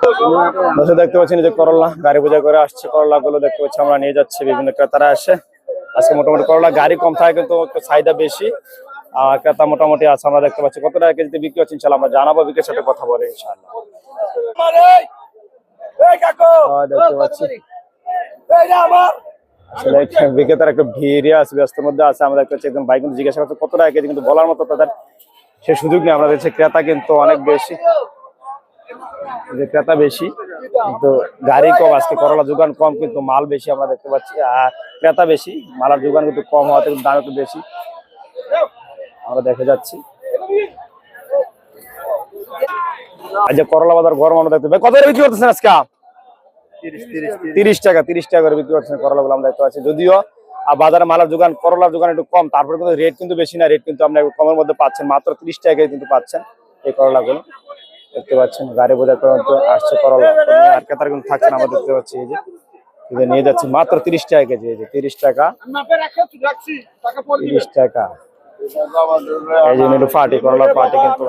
দর্শক দেখতে পাচ্ছেন যে করলা গাড়ি বোঝা করে আসছে, করলা গুলো দেখতে পাচ্ছি আমরা নিয়ে যাচ্ছি, বিভিন্ন ক্রেতারা আসে। আজকে মোটামুটি করলা গাড়ি কম থাকে কিন্তু একটু চাহিদা বেশি, ক্রেতা মোটামুটি আছে। আমরা দেখতে পাচ্ছি কত টাকা কেজিতে বিক্রি হচ্ছে ইনশাল্লাহ আমরা জানাবো, বিক্রির সাথে কথা বলে ইনশাল্লাহ। দেখতে পাচ্ছি আসলে বিক্রেতার একটা ভিড় আছে, ব্যস্তের মধ্যে আছে। আমরা দেখতে পাচ্ছি একদম ভাই কিন্তু জিজ্ঞাসা করছে কত টাকা কেজি, কিন্তু বলার মতো তাদের সে সুযোগ নেই। আমরা দেখছি ক্রেতা কিন্তু অনেক বেশি, ক্রেতা বেশি কিন্তু গাড়ি কম। আজকে করলা যোগান কম কিন্তু মাল বেশি আমরা দেখতে পাচ্ছি, আর ক্রেতা বেশি, মালার যোগান কিন্তু কম হওয়াতে কিন্তু দাম একটু বেশি আমরা দেখে যাচ্ছি। আজ করলা বাজার গরম আমরা দেখতে পাই। কত বিক্রি করতেছেন আজকে? 30 টাকা, 30 টাকা করে বিক্রি করতেছেন করলা গুলো আমরা দেখতে পাচ্ছি। যদিও বাজারে মালার যোগান, করলার যোগান একটু কম, তারপরে কিন্তু রেট কিন্তু বেশি না, রেট কিন্তু আপনি কমের মধ্যে পাচ্ছেন, মাত্র 30 টাকায় কিন্তু পাচ্ছেন এই করলা গুলো দেখতে পাচ্ছেন। গাড়ি বোঝা পর্যন্ত আসছে করলা, আর ক্রেতার কিন্তু থাকছে না আমরা দেখতে পাচ্ছি। এই যে নিয়ে যাচ্ছি মাত্র 30 টাকা কেজি, এই যে 30 টাকা, 30 টাকা। এই যে একটু পার্টি করলা পার্টি কিন্তু